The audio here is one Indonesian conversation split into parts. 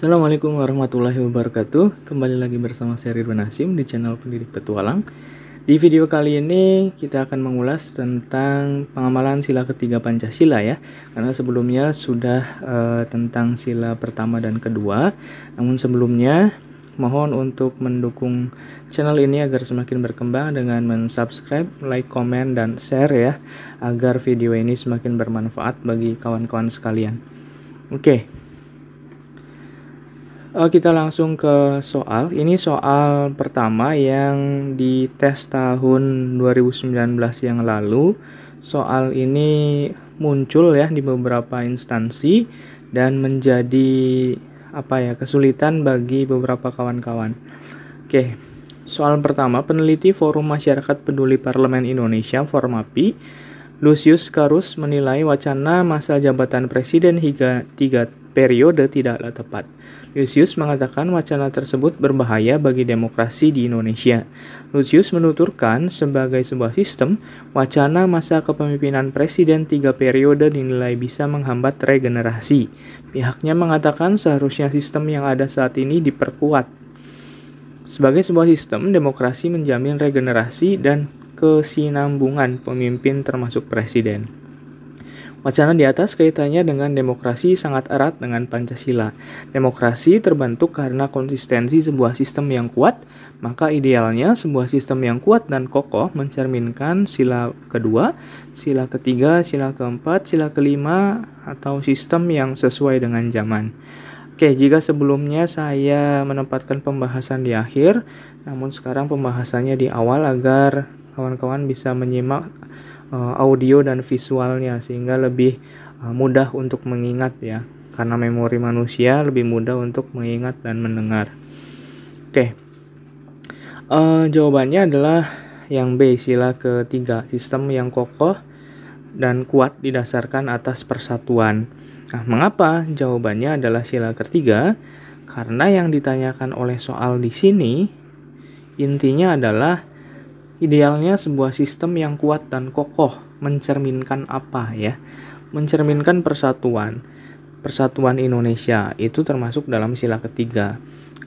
Assalamualaikum warahmatullahi wabarakatuh. Kembali lagi bersama saya Ridwan Hasim di channel Pendidik Petualang. Di video kali ini kita akan mengulas tentang pengamalan sila ketiga Pancasila ya. Karena sebelumnya sudah tentang sila pertama dan kedua. Namun sebelumnya mohon untuk mendukung channel ini agar semakin berkembang dengan mensubscribe, like, komen, dan share ya. Agar video ini semakin bermanfaat bagi kawan-kawan sekalian. Oke. Kita langsung ke soal. Ini soal pertama yang di tes tahun 2019 yang lalu. Soal ini muncul ya di beberapa instansi dan menjadi kesulitan bagi beberapa kawan-kawan. Oke. Soal pertama, peneliti Forum Masyarakat Peduli Parlemen Indonesia (Formapi), Lucius Carus menilai wacana masa jabatan presiden hingga 3 periode tidaklah tepat. Lucius mengatakan wacana tersebut berbahaya bagi demokrasi di Indonesia. Lucius menuturkan sebagai sebuah sistem, wacana masa kepemimpinan presiden 3 periode dinilai bisa menghambat regenerasi. Pihaknya mengatakan seharusnya sistem yang ada saat ini diperkuat. Sebagai sebuah sistem, demokrasi menjamin regenerasi dan kesinambungan pemimpin termasuk presiden. Wacana di atas kaitannya dengan demokrasi sangat erat dengan Pancasila. Demokrasi terbentuk karena konsistensi sebuah sistem yang kuat, maka idealnya sebuah sistem yang kuat dan kokoh mencerminkan sila kedua, sila ketiga, sila keempat, sila kelima, atau sistem yang sesuai dengan zaman. Oke, jika sebelumnya saya menempatkan pembahasan di akhir, namun sekarang pembahasannya di awal agar kawan-kawan bisa menyimak audio dan visualnya sehingga lebih mudah untuk mengingat ya, karena memori manusia lebih mudah untuk mengingat dan mendengar. Oke, jawabannya adalah yang B, sila ketiga, sistem yang kokoh dan kuat didasarkan atas persatuan. Nah, mengapa jawabannya adalah sila ketiga? Karena yang ditanyakan oleh soal di sini intinya adalah idealnya sebuah sistem yang kuat dan kokoh mencerminkan apa ya? Mencerminkan persatuan. Persatuan Indonesia itu termasuk dalam sila ketiga.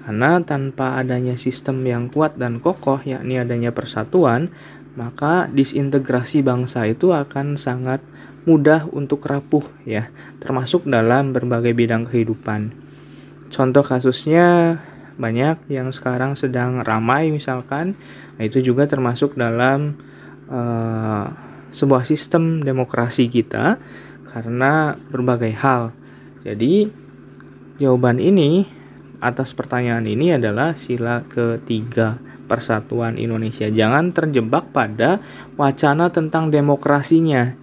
Karena tanpa adanya sistem yang kuat dan kokoh, yakni adanya persatuan, maka disintegrasi bangsa itu akan sangat mudah untuk rapuh ya, termasuk dalam berbagai bidang kehidupan. Contoh kasusnya banyak yang sekarang sedang ramai misalkan, itu juga termasuk dalam sebuah sistem demokrasi kita karena berbagai hal. Jadi jawaban ini atas pertanyaan ini adalah sila ketiga, persatuan Indonesia. Jangan terjebak pada wacana tentang demokrasinya.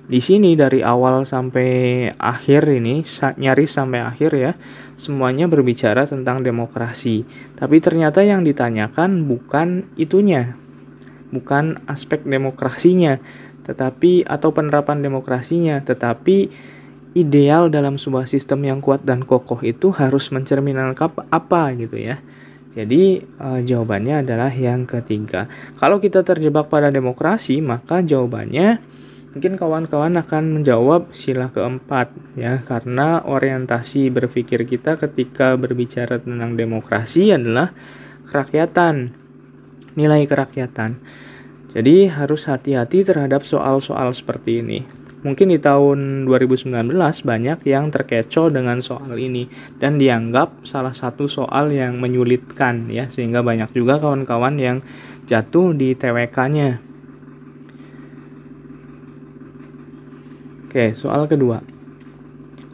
Di sini dari awal sampai akhir ini, nyaris sampai akhir ya, semuanya berbicara tentang demokrasi. Tapi ternyata yang ditanyakan bukan itunya, bukan aspek demokrasinya, tetapi atau penerapan demokrasinya, tetapi ideal dalam sebuah sistem yang kuat dan kokoh itu harus mencerminkan apa gitu ya. Jadi jawabannya adalah yang ketiga. Kalau kita terjebak pada demokrasi, maka jawabannya mungkin kawan-kawan akan menjawab sila keempat ya, karena orientasi berpikir kita ketika berbicara tentang demokrasi adalah kerakyatan, nilai kerakyatan. Jadi harus hati-hati terhadap soal-soal seperti ini. Mungkin di tahun 2019 banyak yang terkecoh dengan soal ini dan dianggap salah satu soal yang menyulitkan ya, sehingga banyak juga kawan-kawan yang jatuh di TWK-nya. Oke, soal kedua.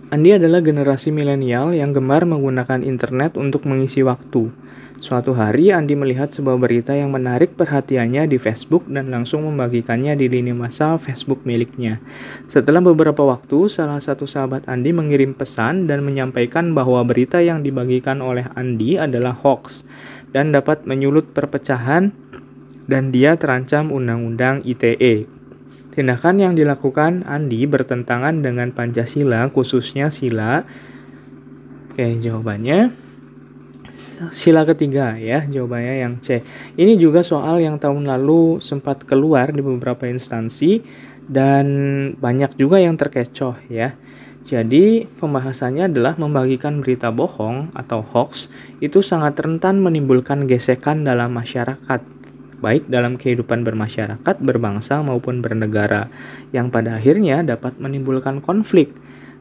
Andi adalah generasi milenial yang gemar menggunakan internet untuk mengisi waktu. Suatu hari Andi melihat sebuah berita yang menarik perhatiannya di Facebook dan langsung membagikannya di lini masa Facebook miliknya. Setelah beberapa waktu, salah satu sahabat Andi mengirim pesan dan menyampaikan bahwa berita yang dibagikan oleh Andi adalah hoax dan dapat menyulut perpecahan dan dia terancam Undang-Undang ITE. Tindakan yang dilakukan Andi bertentangan dengan Pancasila, khususnya jawabannya sila ketiga ya, jawabannya yang C. Ini juga soal yang tahun lalu sempat keluar di beberapa instansi dan banyak juga yang terkecoh ya. Jadi pembahasannya adalah membagikan berita bohong atau hoax itu sangat rentan menimbulkan gesekan dalam masyarakat, baik dalam kehidupan bermasyarakat, berbangsa maupun bernegara, yang pada akhirnya dapat menimbulkan konflik.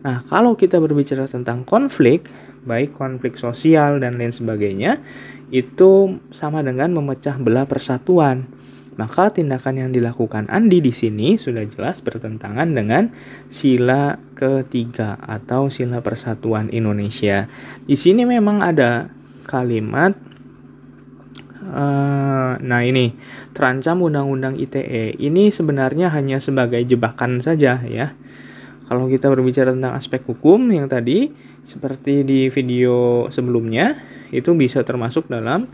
Nah, kalau kita berbicara tentang konflik, baik konflik sosial dan lain sebagainya, itu sama dengan memecah belah persatuan. Maka tindakan yang dilakukan Andi di sini sudah jelas bertentangan dengan sila ketiga atau sila persatuan Indonesia. Di sini memang ada kalimat nah ini terancam undang-undang ITE. Ini sebenarnya hanya sebagai jebakan saja ya. Kalau kita berbicara tentang aspek hukum yang tadi seperti di video sebelumnya itu bisa termasuk dalam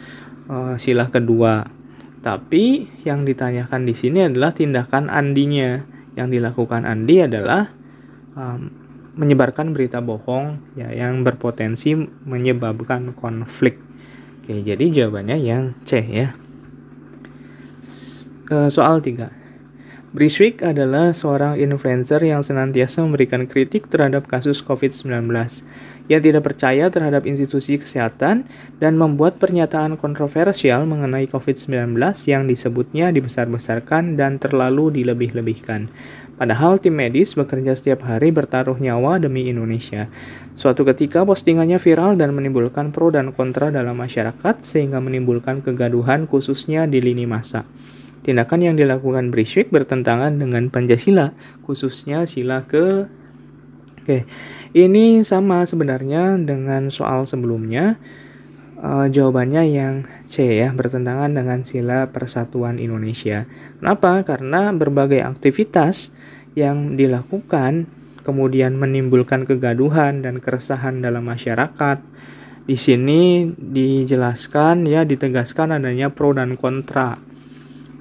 sila kedua. Tapi yang ditanyakan di sini adalah tindakan Andinya. Yang dilakukan Andi adalah menyebarkan berita bohong ya, yang berpotensi menyebabkan konflik. Oke, jadi jawabannya yang C ya. Soal 3. Brunswick adalah seorang influencer yang senantiasa memberikan kritik terhadap kasus COVID-19. Ia tidak percaya terhadap institusi kesehatan dan membuat pernyataan kontroversial mengenai COVID-19 yang disebutnya dibesar-besarkan dan terlalu dilebih-lebihkan. Padahal tim medis bekerja setiap hari bertaruh nyawa demi Indonesia. Suatu ketika postingannya viral dan menimbulkan pro dan kontra dalam masyarakat sehingga menimbulkan kegaduhan khususnya di lini massa. Tindakan yang dilakukan Brunswick bertentangan dengan Pancasila, khususnya sila ke... Oke, ini sama sebenarnya dengan soal sebelumnya. Jawabannya yang C ya, bertentangan dengan sila persatuan Indonesia. Kenapa? Karena berbagai aktivitas yang dilakukan kemudian menimbulkan kegaduhan dan keresahan dalam masyarakat. Di sini dijelaskan ya, ditegaskan adanya pro dan kontra.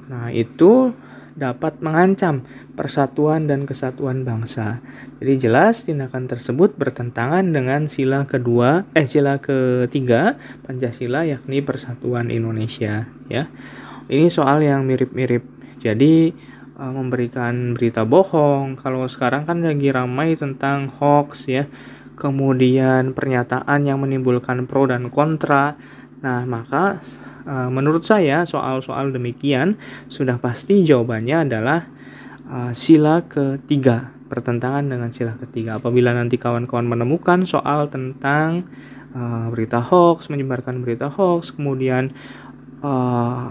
Nah, itu dapat mengancam persatuan dan kesatuan bangsa. Jadi jelas tindakan tersebut bertentangan dengan sila ketiga Pancasila, yakni persatuan Indonesia ya. Ini soal yang mirip-mirip. Jadi memberikan berita bohong, kalau sekarang kan lagi ramai tentang hoax ya. Kemudian pernyataan yang menimbulkan pro dan kontra. Nah, maka menurut saya soal-soal demikian sudah pasti jawabannya adalah sila ketiga, bertentangan dengan sila ketiga. Apabila nanti kawan-kawan menemukan soal tentang berita hoax, menyebarkan berita hoax, kemudian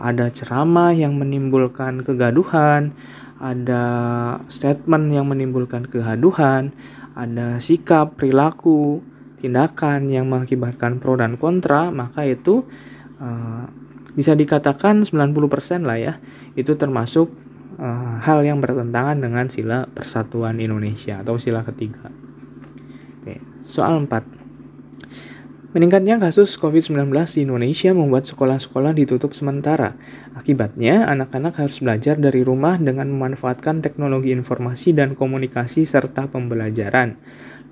ada ceramah yang menimbulkan kegaduhan, ada statement yang menimbulkan kegaduhan, ada sikap, perilaku, tindakan yang mengakibatkan pro dan kontra, maka itu bisa dikatakan 90% lah ya, itu termasuk hal yang bertentangan dengan sila persatuan Indonesia atau sila ketiga. Oke, soal 4. Meningkatnya kasus COVID-19 di Indonesia membuat sekolah-sekolah ditutup sementara. Akibatnya, anak-anak harus belajar dari rumah dengan memanfaatkan teknologi informasi dan komunikasi serta pembelajaran.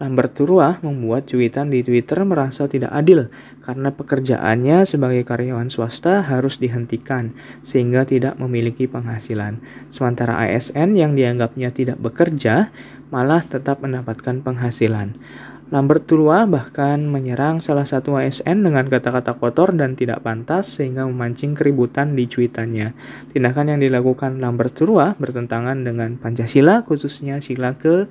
Lambert Turuah membuat cuitan di Twitter merasa tidak adil karena pekerjaannya sebagai karyawan swasta harus dihentikan sehingga tidak memiliki penghasilan. Sementara ASN yang dianggapnya tidak bekerja malah tetap mendapatkan penghasilan. Lambert Turuah bahkan menyerang salah satu ASN dengan kata-kata kotor dan tidak pantas sehingga memancing keributan di cuitannya. Tindakan yang dilakukan Lambert Turuah bertentangan dengan Pancasila, khususnya sila ke...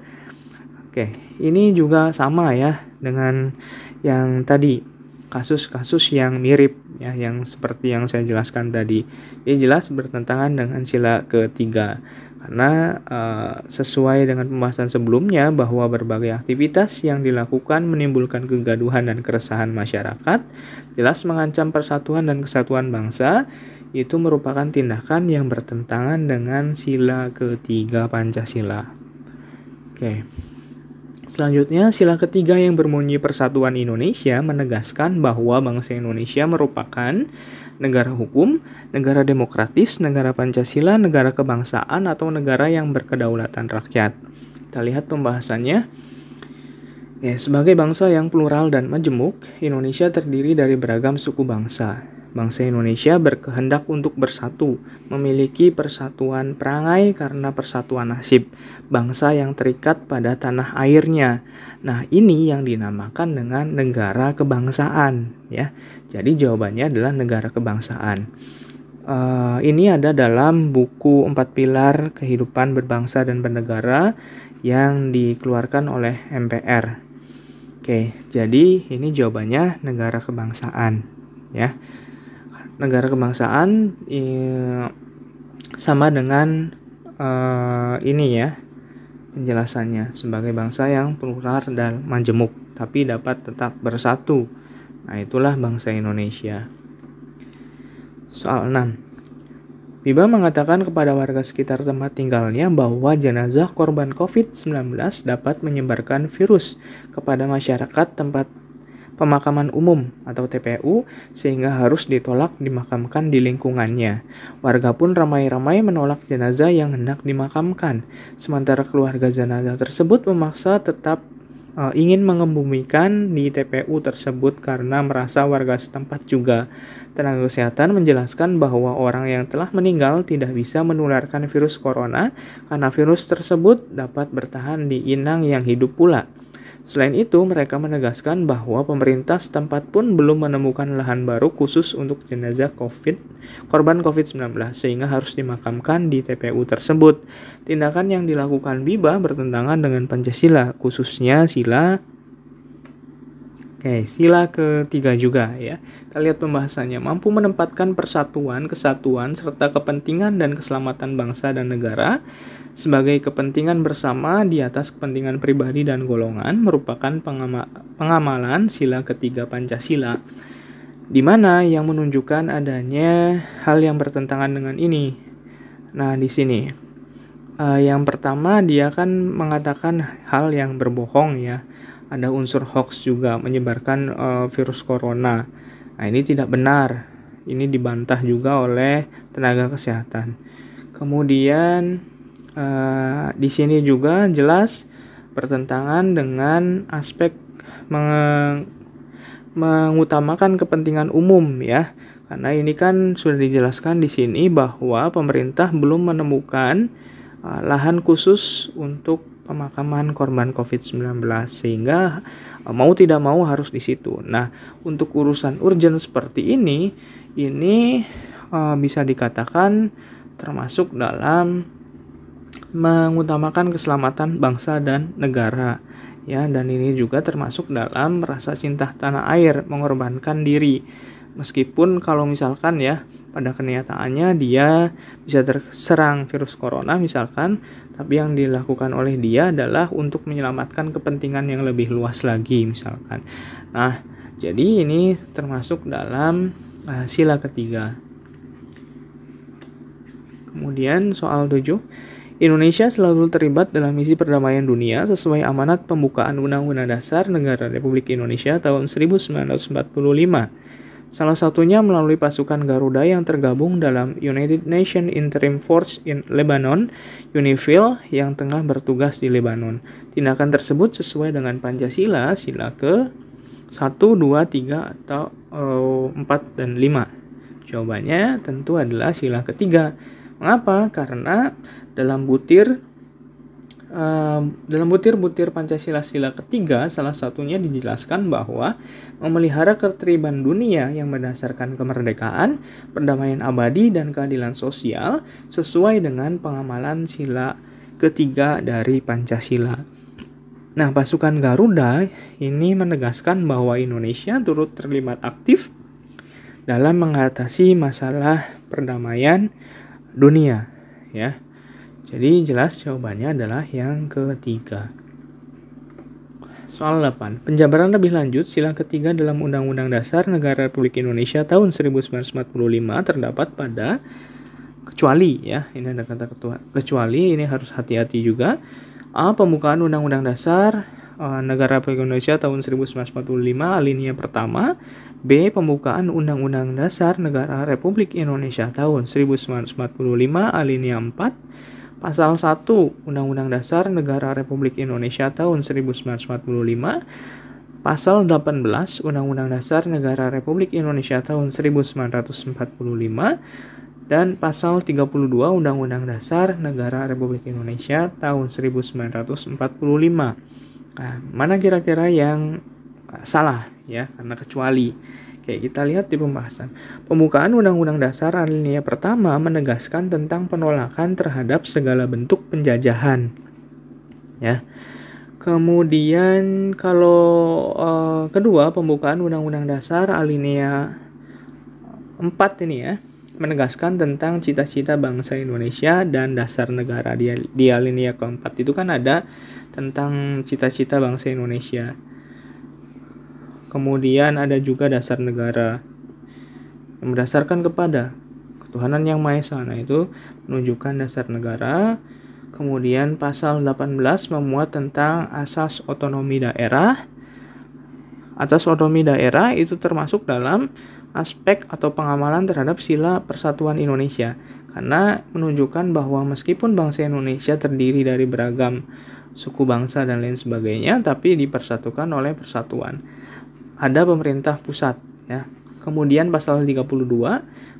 Oke, ini juga sama ya dengan yang tadi, kasus-kasus yang mirip ya, yang seperti yang saya jelaskan tadi. Ini jelas bertentangan dengan sila ketiga. Karena sesuai dengan pembahasan sebelumnya bahwa berbagai aktivitas yang dilakukan menimbulkan kegaduhan dan keresahan masyarakat, jelas mengancam persatuan dan kesatuan bangsa, itu merupakan tindakan yang bertentangan dengan sila ketiga Pancasila. Oke. Selanjutnya, sila ketiga yang berbunyi Persatuan Indonesia menegaskan bahwa bangsa Indonesia merupakan negara hukum, negara demokratis, negara Pancasila, negara kebangsaan, atau negara yang berkedaulatan rakyat. Kita lihat pembahasannya. Sebagai bangsa yang plural dan majemuk, Indonesia terdiri dari beragam suku bangsa. Bangsa Indonesia berkehendak untuk bersatu, memiliki persatuan perangai karena persatuan nasib, bangsa yang terikat pada tanah airnya. Nah, ini yang dinamakan dengan negara kebangsaan, ya. Jadi jawabannya adalah negara kebangsaan. Ini ada dalam buku 4 Pilar Kehidupan Berbangsa dan Bernegara yang dikeluarkan oleh MPR. Oke, jadi ini jawabannya negara kebangsaan, ya. Negara kebangsaan sama dengan ini ya penjelasannya, sebagai bangsa yang plural dan majemuk tapi dapat tetap bersatu. Nah, itulah bangsa Indonesia. Soal 6. Biba mengatakan kepada warga sekitar tempat tinggalnya bahwa jenazah korban COVID-19 dapat menyebarkan virus kepada masyarakat tempat pemakaman umum atau TPU sehingga harus ditolak dimakamkan di lingkungannya. Warga pun ramai-ramai menolak jenazah yang hendak dimakamkan. Sementara keluarga jenazah tersebut memaksa tetap ingin mengebumikan di TPU tersebut karena merasa warga setempat juga. Tenaga kesehatan menjelaskan bahwa orang yang telah meninggal tidak bisa menularkan virus corona karena virus tersebut dapat bertahan di inang yang hidup pula. Selain itu, mereka menegaskan bahwa pemerintah setempat pun belum menemukan lahan baru khusus untuk jenazah korban COVID-19 sehingga harus dimakamkan di TPU tersebut. Tindakan yang dilakukan Biba bertentangan dengan Pancasila, khususnya sila ketiga juga ya. Kita lihat pembahasannya. Mampu menempatkan persatuan, kesatuan, serta kepentingan dan keselamatan bangsa dan negara sebagai kepentingan bersama di atas kepentingan pribadi dan golongan merupakan pengamalan sila ketiga Pancasila, di mana yang menunjukkan adanya hal yang bertentangan dengan ini. Nah, di sini yang pertama dia kan mengatakan hal yang berbohong ya. Ada unsur hoax juga menyebarkan virus corona. Nah, ini tidak benar. Ini dibantah juga oleh tenaga kesehatan. Kemudian di sini juga jelas bertentangan dengan aspek mengutamakan kepentingan umum ya. Karena ini kan sudah dijelaskan di sini bahwa pemerintah belum menemukan lahan khusus untuk pemakaman korban COVID-19 sehingga mau tidak mau harus di situ. Nah, untuk urusan urgent seperti ini bisa dikatakan termasuk dalam mengutamakan keselamatan bangsa dan negara ya, dan ini juga termasuk dalam rasa cinta tanah air, mengorbankan diri. Meskipun kalau misalkan ya pada kenyataannya dia bisa terserang virus corona misalkan, tapi yang dilakukan oleh dia adalah untuk menyelamatkan kepentingan yang lebih luas lagi misalkan. Nah, jadi ini termasuk dalam sila ketiga. Kemudian soal 7. Indonesia selalu terlibat dalam misi perdamaian dunia sesuai amanat pembukaan Undang-Undang Dasar Negara Republik Indonesia tahun 1945. Salah satunya melalui pasukan Garuda yang tergabung dalam United Nations Interim Force in Lebanon, UNIFIL, yang tengah bertugas di Lebanon. Tindakan tersebut sesuai dengan Pancasila, sila ke 1, 2, 3, atau 4, dan 5. Jawabannya tentu adalah sila ketiga. Mengapa? Karena dalam butir Pancasila sila ketiga, salah satunya dijelaskan bahwa memelihara ketertiban dunia yang berdasarkan kemerdekaan, perdamaian abadi, dan keadilan sosial sesuai dengan pengamalan sila ketiga dari Pancasila. Nah, pasukan Garuda ini menegaskan bahwa Indonesia turut terlibat aktif dalam mengatasi masalah perdamaian dunia ya. Jadi jelas jawabannya adalah yang ketiga. Soal 8. Penjabaran lebih lanjut sila ketiga dalam Undang-Undang Dasar Negara Republik Indonesia tahun 1945 terdapat pada kecuali ya. Ini ada kata kecuali, ini harus hati-hati juga. A. Pembukaan Undang-Undang Dasar Negara Republik Indonesia tahun 1945 alinea pertama. B. Pembukaan Undang-Undang Dasar Negara Republik Indonesia tahun 1945 alinea 4. Pasal 1 Undang-Undang Dasar Negara Republik Indonesia tahun 1945 Pasal 18 Undang-Undang Dasar Negara Republik Indonesia tahun 1945 dan pasal 32 Undang-Undang Dasar Negara Republik Indonesia tahun 1945. Nah, mana kira-kira yang salah ya, karena kecuali. Oke, kita lihat di pembahasan. Pembukaan Undang-Undang Dasar alinea pertama menegaskan tentang penolakan terhadap segala bentuk penjajahan. Ya. Kemudian kalau kedua, pembukaan Undang-Undang Dasar alinea 4 ini ya, menegaskan tentang cita-cita bangsa Indonesia dan dasar negara. Di alinea keempat itu kan ada tentang cita-cita bangsa Indonesia. Kemudian ada juga dasar negara yang berdasarkan kepada ketuhanan yang Maha Esa. Nah, itu menunjukkan dasar negara. Kemudian pasal 18 memuat tentang asas otonomi daerah. Asas otonomi daerah itu termasuk dalam aspek atau pengamalan terhadap sila persatuan Indonesia. Karena menunjukkan bahwa meskipun bangsa Indonesia terdiri dari beragam suku bangsa dan lain sebagainya, tapi dipersatukan oleh persatuan. Ada pemerintah pusat ya. Kemudian pasal 32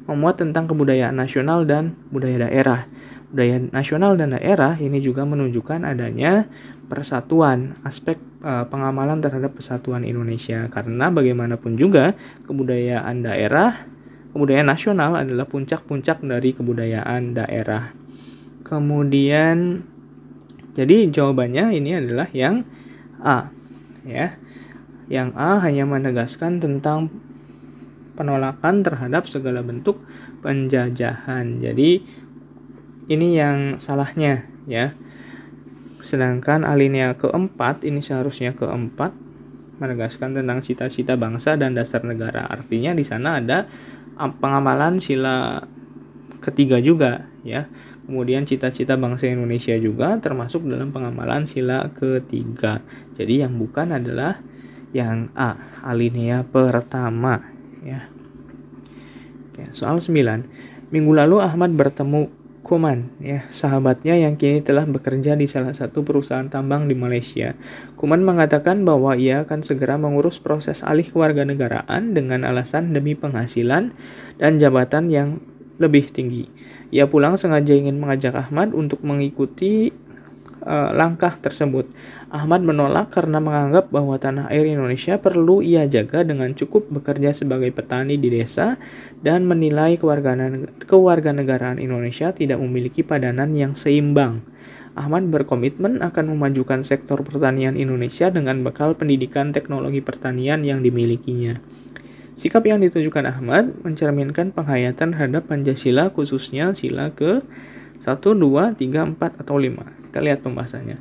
memuat tentang kebudayaan nasional dan budaya daerah. Budaya nasional dan daerah ini juga menunjukkan adanya persatuan, aspek pengamalan terhadap persatuan Indonesia. Karena bagaimanapun juga kebudayaan daerah, kebudayaan nasional adalah puncak-puncak dari kebudayaan daerah. Kemudian jadi jawabannya ini adalah yang A ya. Yang A hanya menegaskan tentang penolakan terhadap segala bentuk penjajahan. Jadi ini yang salahnya ya. Sedangkan alinea keempat ini seharusnya keempat menegaskan tentang cita-cita bangsa dan dasar negara. Artinya di sana ada pengamalan sila ketiga juga ya. Kemudian cita-cita bangsa Indonesia juga termasuk dalam pengamalan sila ketiga. Jadi yang bukan adalah yang A, alinea pertama ya. Oke, soal 9. Minggu lalu Ahmad bertemu Kuman ya, sahabatnya yang kini telah bekerja di salah satu perusahaan tambang di Malaysia. Kuman mengatakan bahwa ia akan segera mengurus proses alih kewarganegaraan dengan alasan demi penghasilan dan jabatan yang lebih tinggi. Ia pulang sengaja ingin mengajak Ahmad untuk mengikuti langkah tersebut. Ahmad menolak karena menganggap bahwa tanah air Indonesia perlu ia jaga dengan cukup bekerja sebagai petani di desa dan menilai kewarganegaraan Indonesia tidak memiliki padanan yang seimbang. Ahmad berkomitmen akan memajukan sektor pertanian Indonesia dengan bekal pendidikan teknologi pertanian yang dimilikinya. Sikap yang ditunjukkan Ahmad mencerminkan penghayatan terhadap Pancasila, khususnya sila ke 1, 2, 3, 4, atau 5. Kita lihat pembahasannya.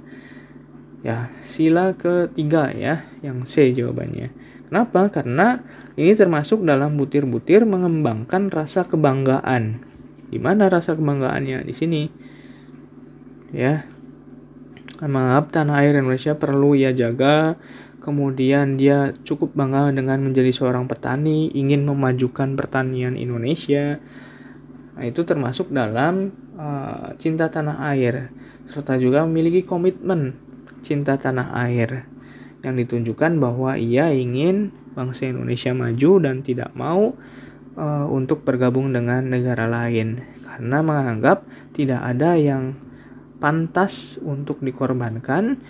Ya, sila ketiga ya, yang C jawabannya. Kenapa? Karena ini termasuk dalam butir-butir mengembangkan rasa kebanggaan. Di mana rasa kebanggaannya? Di sini. Ya. Menganggap tanah air Indonesia perlu ia jaga. Kemudian dia cukup bangga dengan menjadi seorang petani, ingin memajukan pertanian Indonesia. Nah, itu termasuk dalam cinta tanah air, serta juga memiliki komitmen cinta tanah air yang ditunjukkan bahwa ia ingin bangsa Indonesia maju dan tidak mau untuk bergabung dengan negara lain karena menganggap tidak ada yang pantas untuk dikorbankan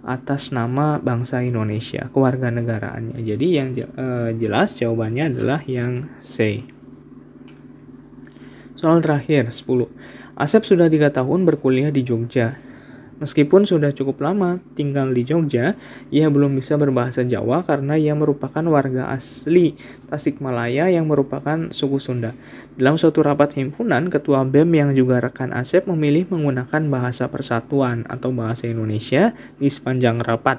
atas nama bangsa Indonesia, kewarganegaraannya. Jadi yang jelas jawabannya adalah yang C. Soal terakhir 10. Asep sudah 3 tahun berkuliah di Jogja. Meskipun sudah cukup lama tinggal di Jogja, ia belum bisa berbahasa Jawa karena ia merupakan warga asli Tasikmalaya yang merupakan suku Sunda. Dalam suatu rapat himpunan, Ketua BEM yang juga rekan Asep memilih menggunakan bahasa persatuan atau bahasa Indonesia di sepanjang rapat.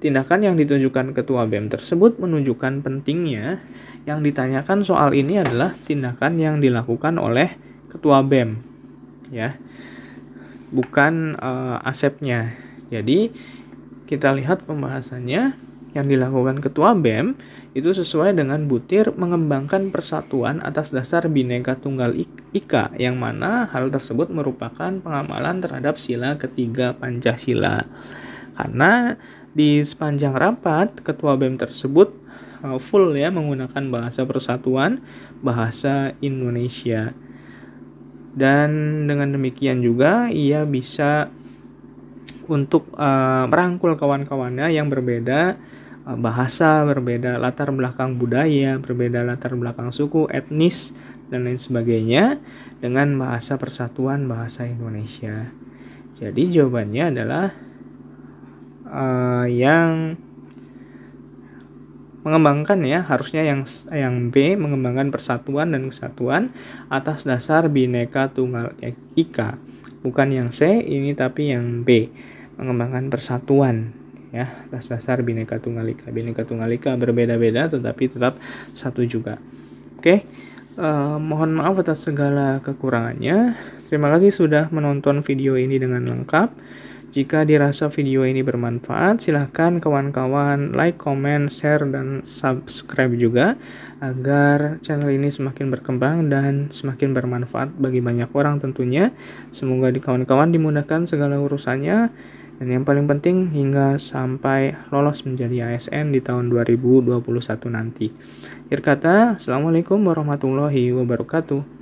Tindakan yang ditunjukkan Ketua BEM tersebut menunjukkan pentingnya. Yang ditanyakan soal ini adalah tindakan yang dilakukan oleh Ketua BEM, ya, bukan Asepnya. Jadi kita lihat pembahasannya. Yang dilakukan Ketua BEM itu sesuai dengan butir mengembangkan persatuan atas dasar Bhinneka Tunggal Ika, yang mana hal tersebut merupakan pengamalan terhadap sila ketiga Pancasila. Karena Di sepanjang rapat, Ketua BEM tersebut full ya menggunakan bahasa persatuan, bahasa Indonesia. Dan dengan demikian juga ia bisa untuk merangkul kawan-kawannya yang berbeda bahasa, berbeda latar belakang budaya, berbeda latar belakang suku, etnis, dan lain sebagainya dengan bahasa persatuan bahasa Indonesia. Jadi jawabannya adalah yang mengembangkan ya, harusnya yang B, mengembangkan persatuan dan kesatuan atas dasar Bhinneka Tunggal Ika. Bukan yang C ini, tapi yang B, mengembangkan persatuan ya atas dasar Bhinneka Tunggal Ika. Bhinneka Tunggal Ika berbeda-beda tetapi tetap satu juga. Oke. Mohon maaf atas segala kekurangannya. Terima kasih sudah menonton video ini dengan lengkap. Jika dirasa video ini bermanfaat, silahkan kawan-kawan like, comment, share, dan subscribe juga agar channel ini semakin berkembang dan semakin bermanfaat bagi banyak orang tentunya. Semoga kawan-kawan dimudahkan segala urusannya, dan yang paling penting hingga sampai lolos menjadi ASN di tahun 2021 nanti. Akhir kata, Assalamualaikum warahmatullahi wabarakatuh.